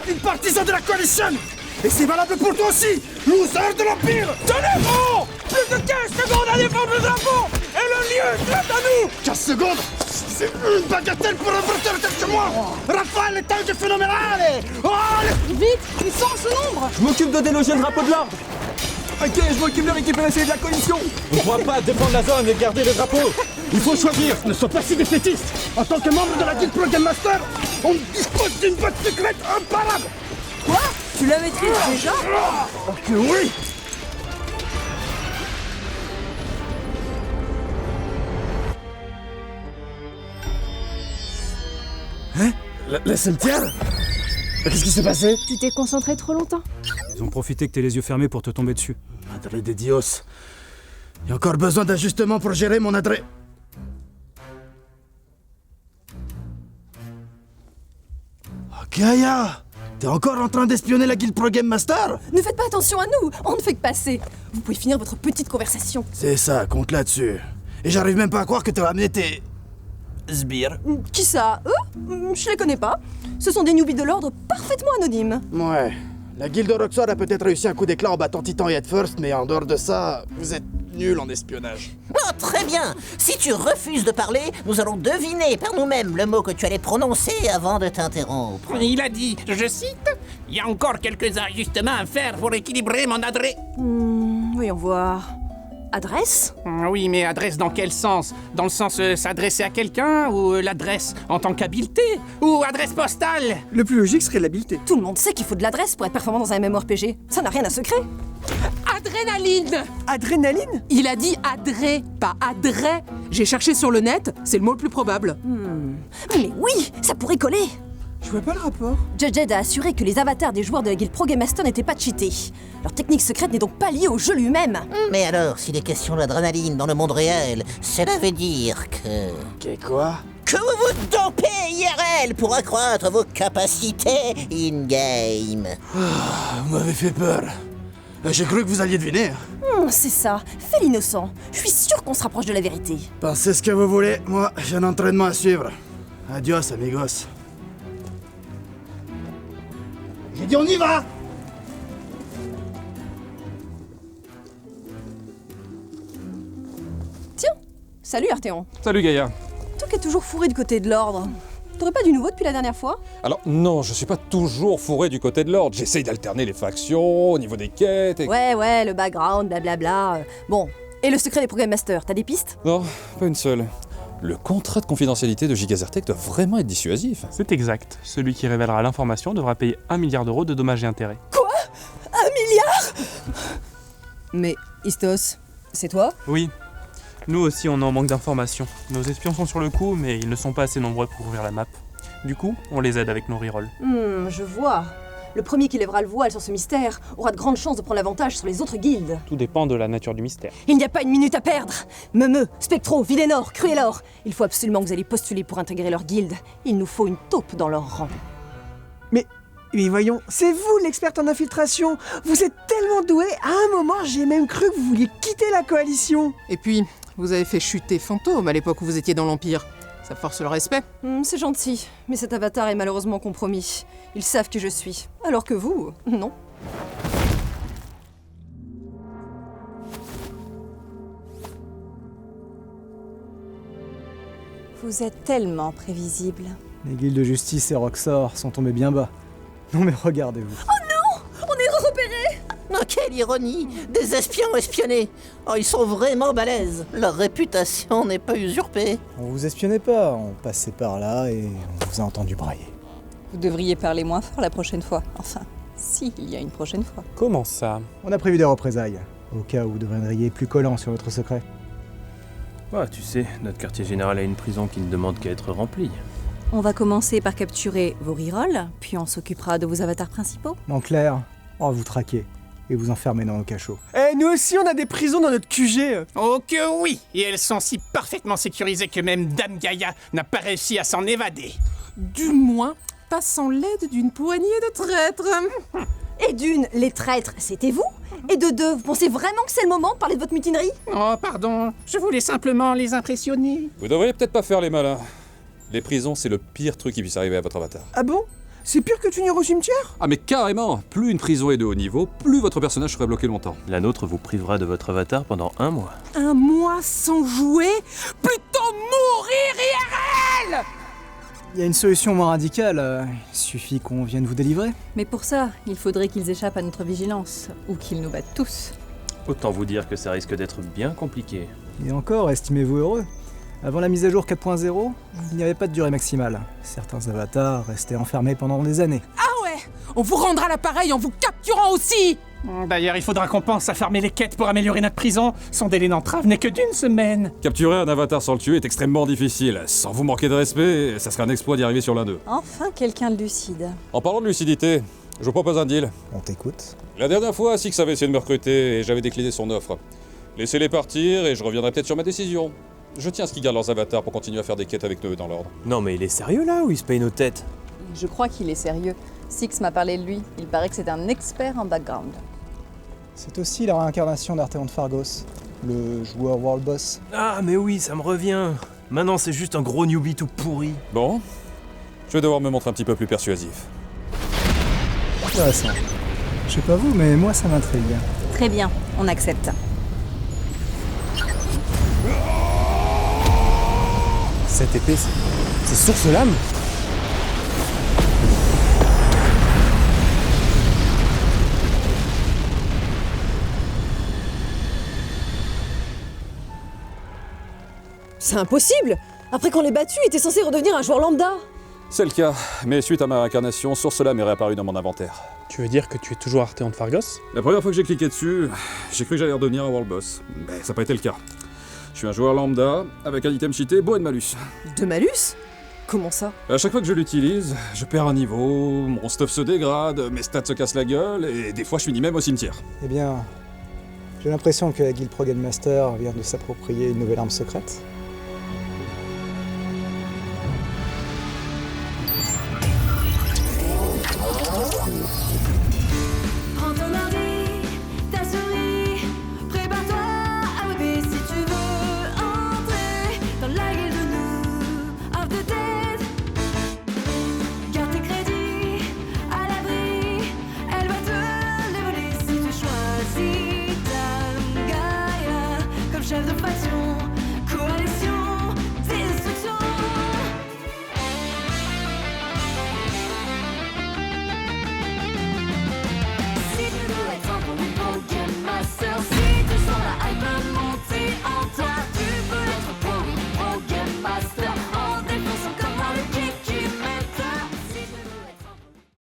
une partisan de la coalition. Et c'est valable pour toi aussi, loser de l'Empire. Tenez-vous! Plus de 15 secondes à défendre le drapeau! Et le lieu est à nous! 15 secondes? C'est une bagatelle pour un porteur de moi. Rafale, tank phénoménal. Oh, Vite, ils sont en ce nombre. Je m'occupe de déloger le drapeau de l'ordre. Ok, je m'occupe de récupérer celui de la coalition. On ne pourra pas défendre la zone et garder le drapeau. il faut choisir, ne sois pas si défaitiste. En tant que membre de la Guild Pro Game Master, on dispose d'une boîte secrète imparable. Quoi? Tu la maîtrises déjà? Oh que oui. Hein? Le cimetière? Qu'est-ce qui s'est passé? Tu t'es concentré trop longtemps. Ils ont profité que t'aies les yeux fermés pour te tomber dessus. Madre de Dios. Il y a encore besoin d'ajustements pour gérer mon adresse. Oh, Gaïa! T'es encore en train d'espionner la Guild Pro Game Master? Ne faites pas attention à nous, on ne fait que passer. Vous pouvez finir votre petite conversation. C'est ça, compte là-dessus. Et j'arrive même pas à croire que t'as ramené tes... sbires. Qui ça? Eux? Je les connais pas. Ce sont des newbies de l'ordre parfaitement anonymes. Ouais. La Guilde Roxor a peut-être réussi un coup d'éclat en battant Titan et Headfirst, mais en dehors de ça, vous êtes nuls en espionnage. Oh, très bien. Si tu refuses de parler, nous allons deviner par nous-mêmes le mot que tu allais prononcer avant de t'interrompre. Il a dit, je cite, « Il y a encore quelques ajustements à faire pour équilibrer mon adresse. » Voyons voir. Adresse? Oui, mais adresse dans quel sens? Dans le sens s'adresser à quelqu'un ou l'adresse en tant qu'habileté? Ou adresse postale? Le plus logique serait l'habileté. Tout le monde sait qu'il faut de l'adresse pour être performant dans un MMORPG. Ça n'a rien à secret. Adrénaline! Adrénaline? Il a dit adré, pas adré. J'ai cherché sur le net, c'est le mot le plus probable. Mais oui, ça pourrait coller. Je vois pas le rapport. Judged a assuré que les avatars des joueurs de la Guild Pro Game Master n'étaient pas cheatés. Leur technique secrète n'est donc pas liée au jeu lui-même. Mais alors, s'il est question d'adrénaline dans le monde réel, cela veut dire que... Ok, quoi? que vous vous dopez IRL pour accroître vos capacités in-game. Vous m'avez fait peur. J'ai cru que vous alliez deviner. C'est ça, fais l'innocent. Je suis sûr qu'on se rapproche de la vérité. Pensez ce que vous voulez, moi, j'ai un entraînement à suivre. Adios, amigos. J'ai dit on y va! Tiens, salut Arthéon. Salut Gaïa. Toi qui es toujours fourré du côté de l'ordre. T'aurais pas du nouveau depuis la dernière fois? Alors non, je suis pas toujours fourré du côté de l'ordre. J'essaye d'alterner les factions au niveau des quêtes et... Ouais, le background, blablabla. Bon, et le secret des Programme Masters, t'as des pistes? Non, pas une seule. Le contrat de confidentialité de Gigazertech doit vraiment être dissuasif. C'est exact. Celui qui révélera l'information devra payer 1 milliard d'euros de dommages et intérêts. 1 milliard? Mais, Istos, c'est toi? Oui. Nous aussi, on est en manque d'informations. Nos espions sont sur le coup, mais ils ne sont pas assez nombreux pour ouvrir la map. Du coup, on les aide avec nos rerolls. Je vois. Le premier qui lèvera le voile sur ce mystère aura de grandes chances de prendre l'avantage sur les autres guildes. Tout dépend de la nature du mystère. Il n'y a pas une minute à perdre. Meumeu, Spectro, Videnor, Cruelor. Il faut absolument que vous alliez postuler pour intégrer leur guilde. Il nous faut une taupe dans leur rang. Mais voyons, c'est vous l'experte en infiltration. Vous êtes tellement doué. À un moment, j'ai même cru que vous vouliez quitter la coalition. Et puis, vous avez fait chuter Fantôme à l'époque où vous étiez dans l'Empire. Ça force le respect. C'est gentil, mais cet avatar est malheureusement compromis. Ils savent qui je suis. Alors que vous, non. Vous êtes tellement prévisible. Les guildes de justice et Roxor sont tombés bien bas. Non mais regardez-vous. On est repérés. Oh, quelle ironie! Des espions espionnés! Oh, ils sont vraiment balèzes! Leur réputation n'est pas usurpée. On vous espionnait pas, on passait par là et on vous a entendu brailler. Vous devriez parler moins fort la prochaine fois. Enfin, si, il y a une prochaine fois. Comment ça? On a prévu des représailles, au cas où vous deviendriez plus collant sur votre secret. Ouais, tu sais, notre quartier général a une prison qui ne demande qu'à être remplie. On va commencer par capturer vos rerolls, puis on s'occupera de vos avatars principaux. En clair, on va vous traquer et vous enfermer dans nos cachots. Eh, nous aussi, on a des prisons dans notre QG. Oh que oui! Et elles sont si parfaitement sécurisées que même Dame Gaïa n'a pas réussi à s'en évader. Du moins, pas sans l'aide d'une poignée de traîtres. Et d'une, les traîtres, c'était vous? Et de deux, vous pensez vraiment que c'est le moment de parler de votre mutinerie? Oh pardon, je voulais simplement les impressionner. Vous devriez peut-être pas faire les malins. Les prisons, c'est le pire truc qui puisse arriver à votre avatar. Ah bon? C'est pire que t'unir au cimetière? Ah mais carrément. Plus une prison est de haut niveau, plus votre personnage serait bloqué longtemps. La nôtre vous privera de votre avatar pendant 1 mois. Un mois sans jouer? Plutôt mourir IRL! Il y a une solution moins radicale, il suffit qu'on vienne vous délivrer. Mais pour ça, il faudrait qu'ils échappent à notre vigilance, ou qu'ils nous battent tous. Autant vous dire que ça risque d'être bien compliqué. Et encore, estimez-vous heureux. Avant la mise à jour 4.0, il n'y avait pas de durée maximale. Certains avatars restaient enfermés pendant des années. Ah ouais! On vous rendra l'appareil en vous capturant aussi! D'ailleurs, il faudra qu'on pense à fermer les quêtes pour améliorer notre prison. Son délai d'entrave n'est que d'1 semaine. Capturer un avatar sans le tuer est extrêmement difficile. Sans vous manquer de respect, ça serait un exploit d'y arriver sur l'un d'eux. Enfin, quelqu'un de lucide. En parlant de lucidité, je vous propose un deal. On t'écoute. La dernière fois, Six avait essayé de me recruter et j'avais décliné son offre. Laissez-les partir et je reviendrai peut-être sur ma décision. Je tiens à ce qu'ils gardent leurs avatars pour continuer à faire des quêtes avec nous dans l'ordre. Non mais il est sérieux là ou il se paye nos têtes? Je crois qu'il est sérieux. Six m'a parlé de lui. Il paraît que c'est un expert en background. C'est aussi la réincarnation d'Arteon de Phargos, le joueur World Boss. Ah mais oui, ça me revient. Maintenant c'est juste un gros newbie tout pourri. Bon, je vais devoir me montrer un petit peu plus persuasif. Intéressant. Je sais pas vous, mais moi ça m'intrigue. Très bien, on accepte. Cette épée, c'est Source Lame? C'est impossible! Après qu'on l'ait battu, il était censé redevenir un joueur lambda! C'est le cas, mais suite à ma réincarnation, Source Lame est réapparu dans mon inventaire. Tu veux dire que tu es toujours Arteon de Phargos? La première fois que j'ai cliqué dessus, j'ai cru que j'allais redevenir un World Boss. Mais ça n'a pas été le cas. Je suis un joueur lambda, avec un item cheaté, beau et de malus. De malus? Comment ça? À chaque fois que je l'utilise, je perds un niveau, mon stuff se dégrade, mes stats se cassent la gueule, et des fois je finis même au cimetière. Eh bien, j'ai l'impression que la guilde Pro Game Master vient de s'approprier une nouvelle arme secrète.